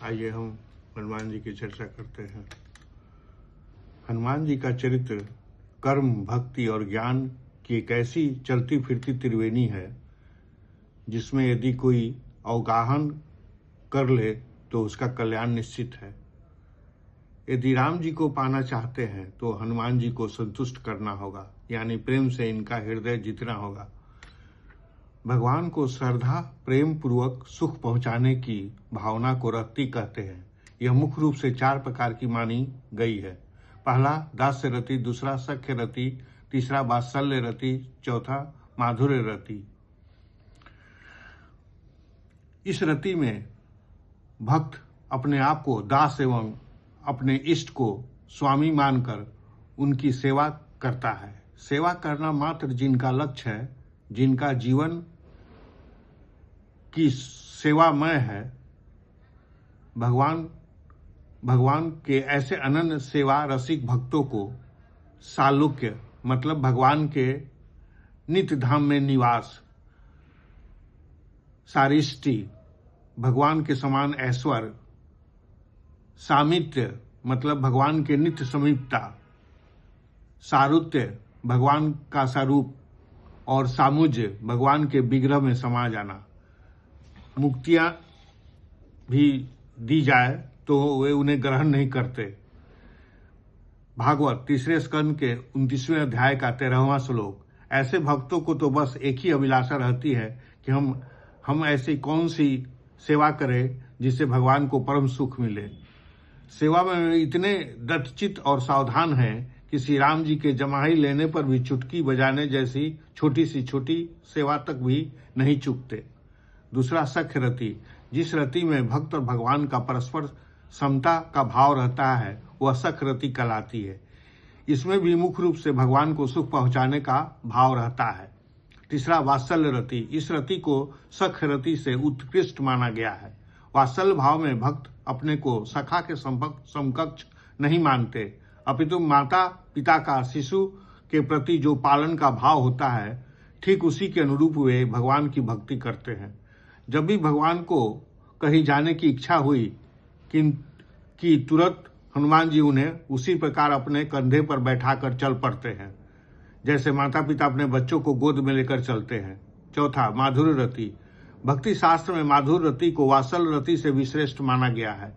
आइए हम हनुमान जी की चर्चा करते हैं। हनुमान जी का चरित्र कर्म, भक्ति और ज्ञान की एक ऐसी चलती फिरती त्रिवेणी है जिसमें यदि कोई अवगाहन कर ले तो उसका कल्याण निश्चित है। यदि राम जी को पाना चाहते हैं तो हनुमान जी को संतुष्ट करना होगा, यानी प्रेम से इनका हृदय जीतना होगा। भगवान को श्रद्धा प्रेम पूर्वक सुख पहुंचाने की भावना को रति कहते हैं। यह मुख्य रूप से 4 प्रकार की मानी गई है। पहला दास्य रति, दूसरा सख्य रति, तीसरा वात्सल्य रति, चौथा माधुर्य रति। इस रति में भक्त अपने आप को दास एवं अपने इष्ट को स्वामी मानकर उनकी सेवा करता है। सेवा करना मात्र जिनका लक्ष्य है, जिनका जीवन की सेवामय है, भगवान के ऐसे अनन्य सेवा रसिक भक्तों को सालोक्य मतलब भगवान के नित्य धाम में निवास, सारिष्टि भगवान के समान ऐश्वर्य, सामित्य मतलब भगवान के नित्य समीपता, सारुत्य भगवान का स्वरूप और सामुज्य भगवान के विग्रह में समा जाना। मुक्तियां भी दी जाए तो वे उन्हें ग्रहण नहीं करते। भागवत 3 स्कंद के 29वें अध्याय का 13वां श्लोक। ऐसे भक्तों को तो बस एक ही अभिलाषा रहती है कि हम ऐसी कौन सी सेवा करें जिससे भगवान को परम सुख मिले। सेवा में इतने दृढ़चित्त और सावधान हैं कि श्री राम जी के जमाही लेने पर भी चुटकी बजाने जैसी छोटी सी छोटी सेवा तक भी नहीं चूकते। दूसरा सख्य रति, जिस रति में भक्त और भगवान का परस्पर समता का भाव रहता है वह सख्य रति कहलाती है। इसमें भी मुख्य रूप से भगवान को सुख पहुंचाने का भाव रहता है। तीसरा वात्सल्य रति, इस रति को सख्य रति से उत्कृष्ट माना गया है। वात्सल्य भाव में भक्त अपने को सखा के समकक्ष नहीं मानते, अपितु माता पिता का शिशु के प्रति जो पालन का भाव होता है ठीक उसी के अनुरूप वे भगवान की भक्ति करते हैं। जब भी भगवान को कहीं जाने की इच्छा हुई कि तुरंत हनुमान जी उन्हें उसी प्रकार अपने कंधे पर बैठाकर चल पड़ते हैं, जैसे माता पिता अपने बच्चों को गोद में लेकर चलते हैं। चौथा माधुर्य रति, भक्ति शास्त्र में माधुर्य रति को वात्सल्य रति से भी श्रेष्ठ माना गया है।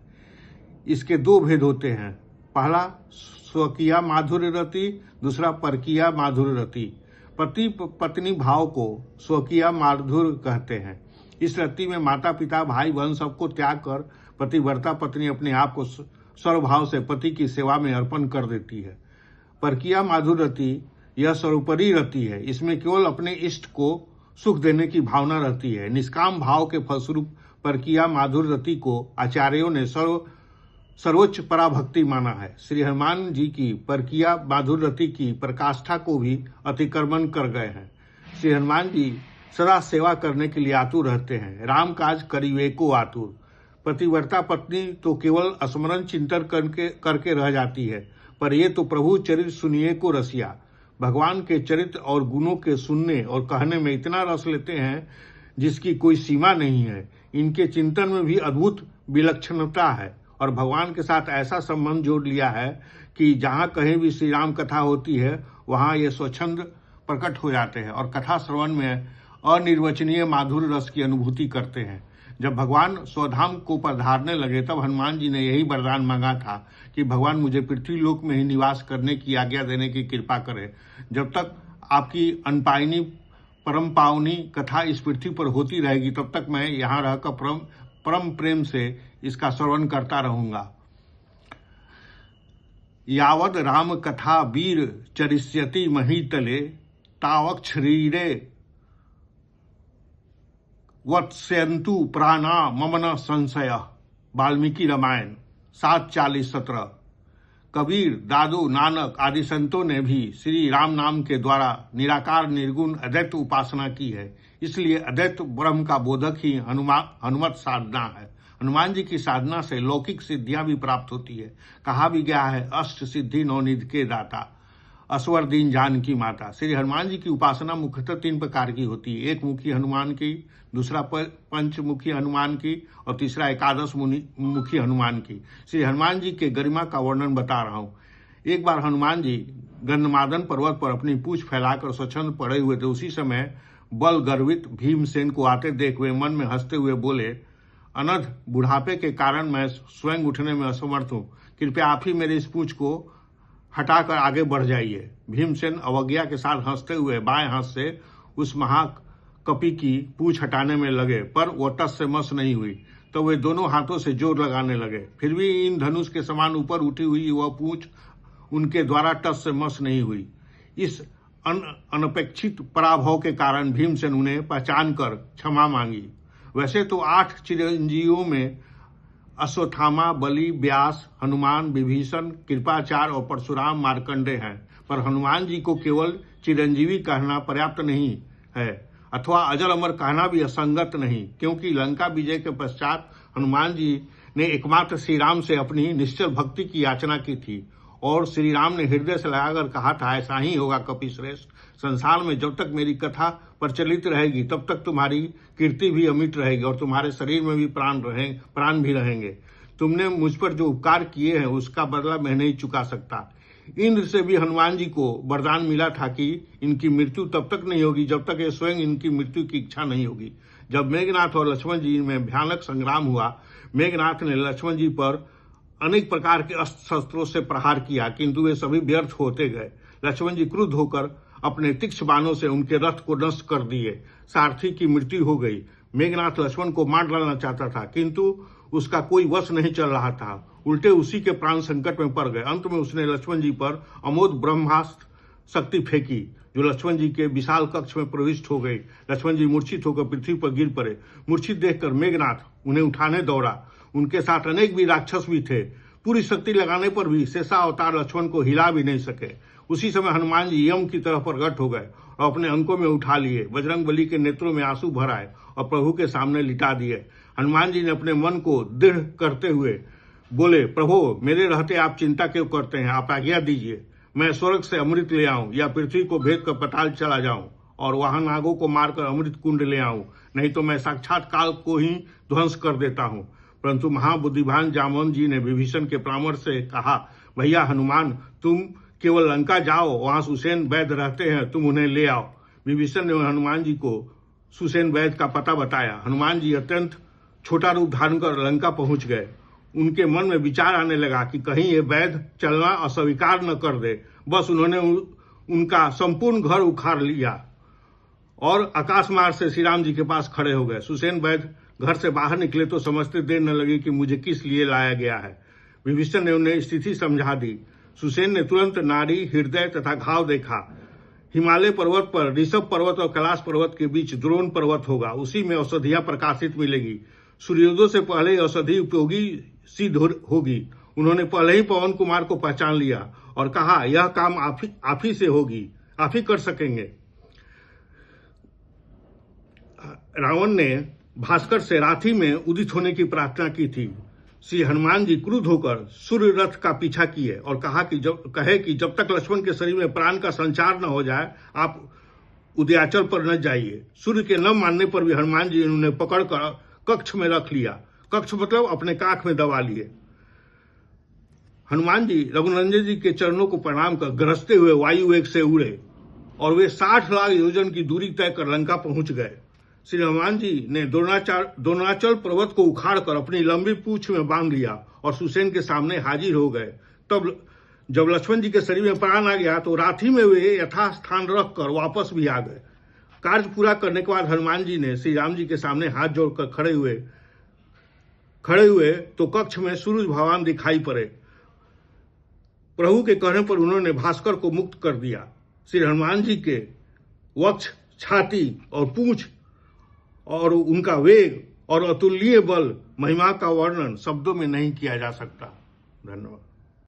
इसके 2 भेद होते हैं। पहला स्वकीय माधुर्य रति, दूसरा परकीय माधुर्य रति। पति पत्नी भाव को स्वकीय माधुर्य कहते हैं। इस रति में माता पिता भाई बहन सबको त्याग कर पतिव्रता पत्नी अपने आप को सर्वभाव से पति की सेवा में अर्पण कर देती है। परकीय माधुर्य रति यह सर्वोपरि रति है। इसमें केवल अपने इष्ट को सुख देने की भावना रहती है। निष्काम भाव के फलस्वरूप परकीय माधुर्य रति को आचार्यों ने सर्वोच्च पराभक्ति माना है। श्री हनुमान जी की परकीय माधुर्य रति की प्रकाष्ठा को भी अतिक्रमण कर गए हैं। श्री हनुमान जी सदा सेवा करने के लिए आतुर रहते हैं। राम काज करिवे को आतुर। पतिव्रता पत्नी तो केवल स्मरण चिंतन करके रह जाती है, पर ये तो प्रभु चरित्र सुनिए को रसिया। भगवान के चरित्र और गुणों के सुनने और कहने में इतना रस लेते हैं जिसकी कोई सीमा नहीं है। इनके चिंतन में भी अद्भुत विलक्षणता है और भगवान के साथ ऐसा संबंध जोड़ लिया है कि जहाँ कहीं भी श्री राम कथा होती है वहाँ ये स्वच्छंद प्रकट हो जाते हैं और कथा श्रवण में अनिर्वचनीय माधुर्य रस की अनुभूति करते हैं। जब भगवान स्वधाम को पधारने लगे तब हनुमान जी ने यही वरदान मांगा था कि भगवान मुझे पृथ्वी लोक में ही निवास करने की आज्ञा देने की कृपा करें। जब तक आपकी अनपायनी परम पावनी कथा इस पृथ्वी पर होती रहेगी तब तक मैं यहाँ रहकर परम प्रेम से इसका श्रवण करता रहूंगा। यावद राम कथा वीर चरिष्यति महीतले तावक शरीरे वत्स्यन्तु प्राणा मम न संशय। वाल्मीकि रामायण 7:40-17। कबीर, दादू, नानक आदि संतों ने भी श्री राम नाम के द्वारा निराकार निर्गुण अद्वैत उपासना की है। इसलिए अद्वैत ब्रह्म का बोधक ही हनुमत साधना है। हनुमान जी की साधना से लौकिक सिद्धियां भी प्राप्त होती है। कहा भी गया है अष्ट सिद्धि नवनिधि के दाता। असवर दीन जानकी माता। श्री हनुमान जी की उपासना मुख्यतः 3 प्रकार की होती है। एक मुखी हनुमान की, दूसरा पंचमुखी हनुमान की और तीसरा एकादश मुखी हनुमान की। श्री हनुमान जी के गरिमा का वर्णन बता रहा हूँ। एक बार हनुमान जी गंधमादन पर्वत पर अपनी पूंछ फैलाकर स्वच्छंद पड़े हुए थे। उसी समय बल गर्वित भीमसेन को आते देख वे मन में हंसते हुए बोले, अनध बुढ़ापे के कारण मैं स्वयं उठने में असमर्थ हूँ, कृपया आप ही मेरी इस पूंछ को हटाकर आगे बढ़ जाइए। भीमसेन अवज्ञा के साथ हंसते हुए बाएं हाथ से उस महाकपि की पूंछ हटाने में लगे, पर वो टस से मस नहीं हुई। तो वे दोनों हाथों से जोर लगाने लगे, फिर भी इन धनुष के समान ऊपर उठी हुई वह पूंछ उनके द्वारा टस से मस नहीं हुई। इस अनपेक्षित पराभव के कारण भीमसेन उन्हें पहचान कर क्षमा मांगी। वैसे तो 8 चिरंजीवियों में अश्वत्थामा, बलि, व्यास, हनुमान, विभीषण, कृपाचार्य और परशुराम मार्कंडे हैं, पर हनुमान जी को केवल चिरंजीवी कहना पर्याप्त नहीं है अथवा अजर अमर कहना भी असंगत नहीं, क्योंकि लंका विजय के पश्चात हनुमान जी ने एकमात्र श्री राम से अपनी निश्चल भक्ति की याचना की थी और श्री राम ने हृदय से लगाकर कहा था, ऐसा ही होगा कपिश्रेष्ठ। संसार में जब तक मेरी कथा प्रचलित रहेगी तब तक तुम्हारी कीर्ति भी अमिट रहेगी और तुम्हारे शरीर में भी प्राण भी रहेंगे। तुमने मुझ पर जो उपकार किए हैं उसका बदला मैं नहीं चुका सकता। इंद्र से भी हनुमान जी को वरदान मिला था कि इनकी मृत्यु तब तक नहीं होगी जब तक ये स्वयं इनकी मृत्यु की इच्छा नहीं होगी। जब मेघनाथ और लक्ष्मण जी में भयानक संग्राम हुआ, मेघनाथ ने लक्ष्मण जी पर अनेक प्रकार के अस्त्र शस्त्रों से प्रहार किया, किंतु वे सभी व्यर्थ होते गए। लक्ष्मण जी क्रुद्ध होकर अपने तीक्ष्ण बाणों से उनके रथ को नष्ट कर दिए। सारथी की मृत्यु हो गई। मेघनाथ लक्ष्मण को मार डालना चाहता था, किंतु उसका कोई वश नहीं चल रहा था, उल्टे उसी के प्राण संकट में पड़ गए। अंत में उसने लक्ष्मण जी पर अमोघ ब्रह्मास्त्र शक्ति फेंकी, जो लक्ष्मण जी के विशाल कक्ष में प्रविष्ट हो गई। लक्ष्मण जी मूर्छित होकर पृथ्वी पर गिर पड़े। मूर्छित देखकर मेघनाथ उन्हें उठाने दौड़ा। उनके साथ अनेक भी राक्षस भी थे। पूरी शक्ति लगाने पर भी शेषा अवतार लक्ष्मण को हिला भी नहीं सके। उसी समय हनुमान जी यम की तरफ प्रकट हो गए और अपने अंकों में उठा लिए। बजरंगबली के नेत्रों में आंसू भर आए और प्रभु के सामने लिटा दिए। हनुमान जी ने अपने मन को दृढ़ करते हुए बोले, प्रभु मेरे रहते आप चिंता क्यों करते हैं, आप आज्ञा दीजिए, मैं स्वर्ग से अमृत ले आऊं या पृथ्वी को भेद कर पताल चला जाऊं और वहां नागों को मारकर अमृत कुंड ले आऊं, नहीं तो मैं साक्षात काल को ही ध्वंस कर देता हूं। परंतु महाबुद्धिमान जामवंत जी ने विभीषण के परामर्श से कहा, भैया हनुमान, तुम केवल लंका जाओ, वहां सुसेन वैद्य रहते हैं, तुम उन्हें ले आओ। विभीषण ने हनुमान जी को सुसेन वैद्य का पता बताया। हनुमान जी अत्यंत छोटा रूप धारण कर लंका पहुंच गए। उनके मन में विचार आने लगा कि कहीं ये वैद्य चलना अस्वीकार न कर दे। बस उन्होंने उनका संपूर्ण घर उखाड़ लिया और आकाश मार्ग से श्री राम जी के पास खड़े हो गए। सुसेन वैद्य घर से बाहर निकले तो समझते देर न लगी कि मुझे किस लिए लाया गया है। विभीषण ने उन्हें स्थिति समझा दी। सुसेन ने तुरंत नाड़ी, हृदय तथा घाव देखा। हिमालय पर्वत पर ऋषभ पर्वत और कैलाश पर्वत के बीच द्रोण पर्वत होगा, उसी में औषधियां प्रकाशित मिलेगी। सूर्योदय से पहले ही औषधि उपयोगी सिद्ध होगी। उन्होंने पहले ही पवन कुमार को पहचान लिया और कहा, यह काम आप ही से होगी, आप ही कर सकेंगे। रावण ने भास्कर से राथी में उदित होने की प्रार्थना की थी। श्री हनुमान जी क्रुद्ध होकर सूर्य रथ का पीछा किए और कहे कि जब तक लक्ष्मण के शरीर में प्राण का संचार न हो जाए आप उदयाचल पर न जाइए। सूर्य के न मानने पर भी हनुमान जी ने उन्हें पकड़कर कक्ष में रख लिया। कक्ष मतलब अपने काख में दबा लिए। हनुमान जी रघुनंदन जी के चरणों को प्रणाम कर गरजते हुए वायु वेग से उड़े और वे 60 लाख योजन की दूरी तय कर लंका पहुंच गए। श्री हनुमान जी ने द्रोणाचल पर्वत को उखाड़कर अपनी लंबी पूंछ में बांध लिया और सुसेन के सामने हाजिर हो गए। तब जब लक्ष्मण जी के शरीर में प्राण आ गया तो राथी में वे यथास्थान रखकर वापस भी आ गए। कार्य पूरा करने के बाद हनुमान जी ने श्री राम जी के सामने हाथ जोड़कर खड़े हुए तो कक्ष में सूरज भगवान दिखाई पड़े। प्रभु के कहने पर उन्होंने भास्कर को मुक्त कर दिया। श्री हनुमान जी के वक्ष, छाती और पूंछ और उनका वेग और अतुल्य बल, महिमा का वर्णन शब्दों में नहीं किया जा सकता। धन्यवाद।